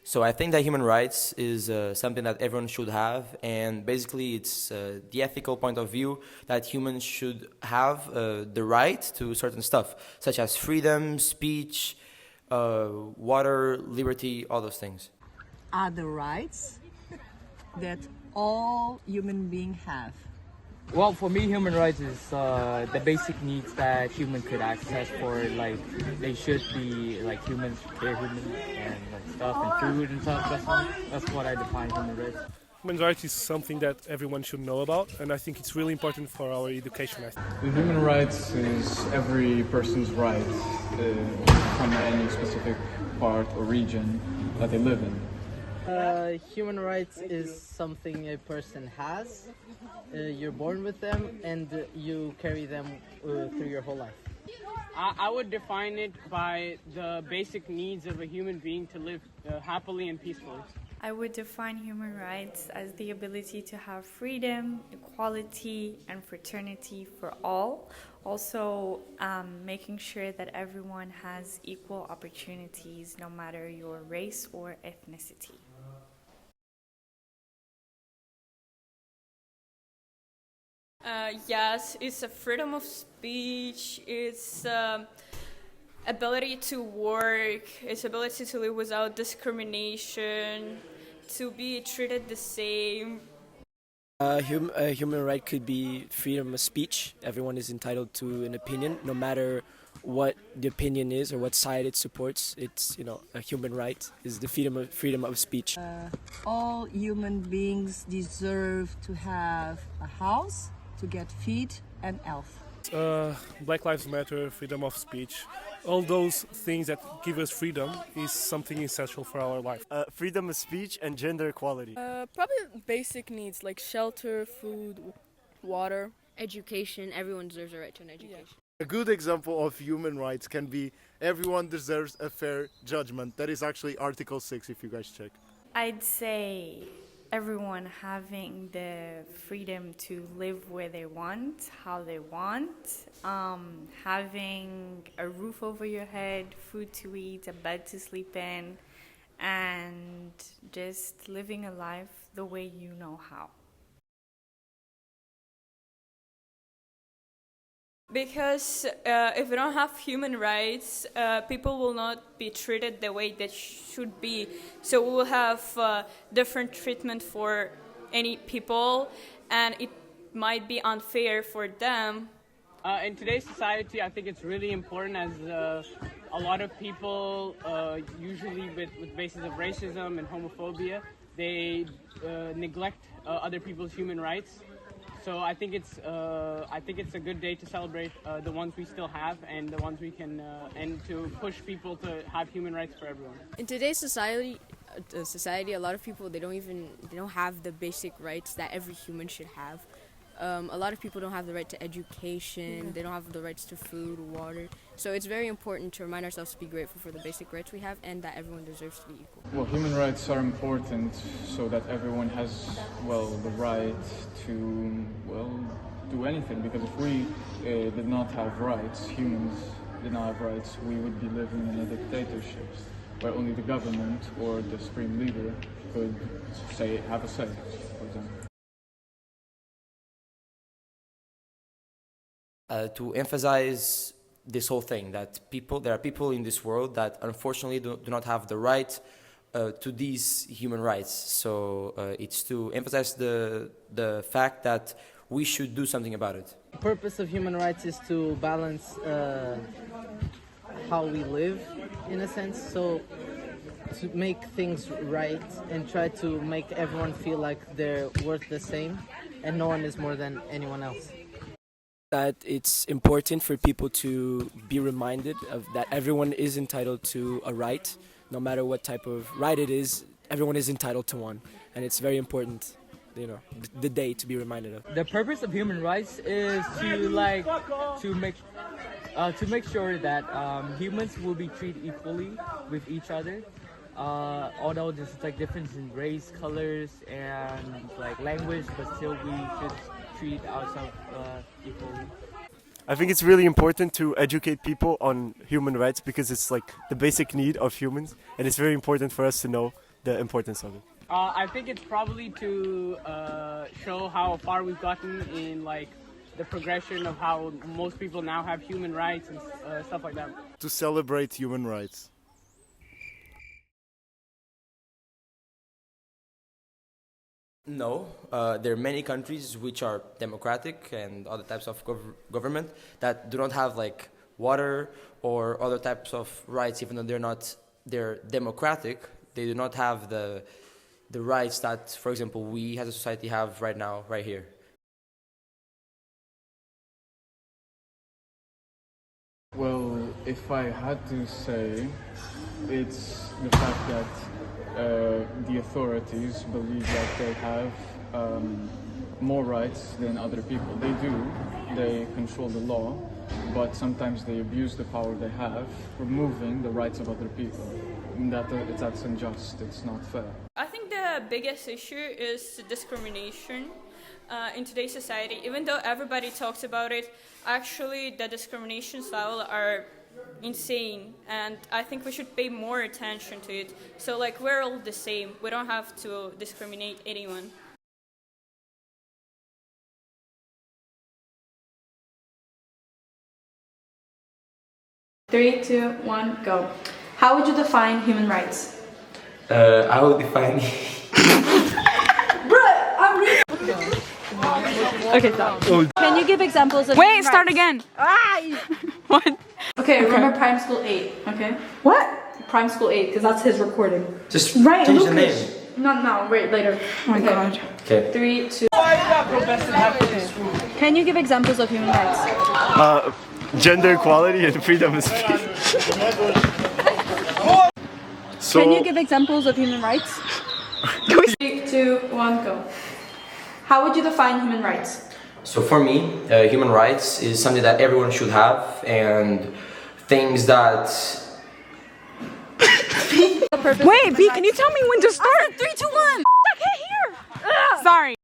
So I think that human rights is something that everyone should have, and basically it's the ethical point of view that humans should have the right to certain stuff, such as freedom, speech, water, liberty, all those things. Are the rights that all human beings have. Well, for me, human rights is the basic needs that human could access for, like, they should be, like, humans, they're human, and, like, stuff, and food and stuff. That's what I define human rights. Human rights is something that everyone should know about, and I think it's really important for our education. The human rights is every person's right from any specific part or region that they live in. Human rights is something a person has. You're born with them and you carry them through your whole life. I would define it by the basic needs of a human being to live happily and peacefully. I would define human rights as the ability to have freedom, equality, and fraternity for all. Also, making sure that everyone has equal opportunities no matter your race or ethnicity. Yes, it's a freedom of speech, it's ability to work, it's ability to live without discrimination, to be treated the same. A human right could be freedom of speech. Everyone is entitled to an opinion, no matter what the opinion is or what side it supports. It's, a human right is the freedom of speech. All human beings deserve to have a house, to get feed and health. Black Lives Matter, freedom of speech, all those things that give us freedom is something essential for our life. Freedom of speech and gender equality. Probably basic needs like shelter, food, water. Education. Everyone deserves a right to an education. A good example of human rights can be everyone deserves a fair judgment. That is actually Article 6 if you guys check. I'd say everyone having the freedom to live where they want, how they want, having a roof over your head, food to eat, a bed to sleep in, and just living a life the way you know how. Because if we don't have human rights, people will not be treated the way they should be. So we will have different treatment for any people, and it might be unfair for them. In today's society, I think it's really important as a lot of people, usually with basis of racism and homophobia, they neglect other people's human rights. So I think it's a good day to celebrate the ones we still have and the ones we can and to push people to have human rights for everyone. In today's society, a lot of people they don't have the basic rights that every human should have. A lot of people don't have the right to education. They don't have the rights to food, water. So it's very important to remind ourselves to be grateful for the basic rights we have and that everyone deserves to be equal. Well, human rights are important so that everyone has, the right to, do anything. Because if we did not have rights, humans did not have rights, we would be living in a dictatorship where only the government or the supreme leader could have a say, for example. To emphasize this whole thing, that there are people in this world that unfortunately do not have the right to these human rights. So it's to emphasize the fact that we should do something about it. The purpose of human rights is to balance how we live, in a sense. So to make things right and try to make everyone feel like they're worth the same and no one is more than anyone else. That it's important for people to be reminded of that everyone is entitled to a right, no matter what type of right it is. Everyone is entitled to one, and it's very important, the day to be reminded of. The purpose of human rights is to make sure that humans will be treated equally with each other. Although there's difference in race, colors, and language, but still we should treat ourselves equally. I think it's really important to educate people on human rights because it's the basic need of humans, and it's very important for us to know the importance of it? I think it's probably to show how far we've gotten in like the progression of how most people now have human rights and stuff like that. To celebrate human rights. No, there are many countries which are democratic and other types of government that do not have like water or other types of rights, even though they're democratic. They do not have the rights that, for example, we as a society have right now, right here. Well, if I had to say, it's the fact that the authorities believe that they have more rights than other people. They do. They control the law, but sometimes they abuse the power they have, removing the rights of other people. And that's unjust. It's not fair. I think the biggest issue is discrimination in today's society. Even though everybody talks about it, actually the discriminations level are insane, and I think we should pay more attention to it. So like we're all the same. We don't have to discriminate anyone. Three, two, one, go. How would you define human rights? I would define. Okay, stop. Can you give examples of Wait, start again. What? Okay, remember Prime School 8, okay? What? Prime School 8, because that's his recording. Just right, change Lucas. the name. No, wait, later. Oh my god. Okay. 3, 2. Can you give examples of human rights? Gender equality and freedom of speech. Can you give examples of human rights? 3, 2, 1, go. How would you define human rights? So for me, human rights is something that everyone should have, and things that... Wait, B, can you tell me when to start? 3, 2, 1. I can't hear. Sorry.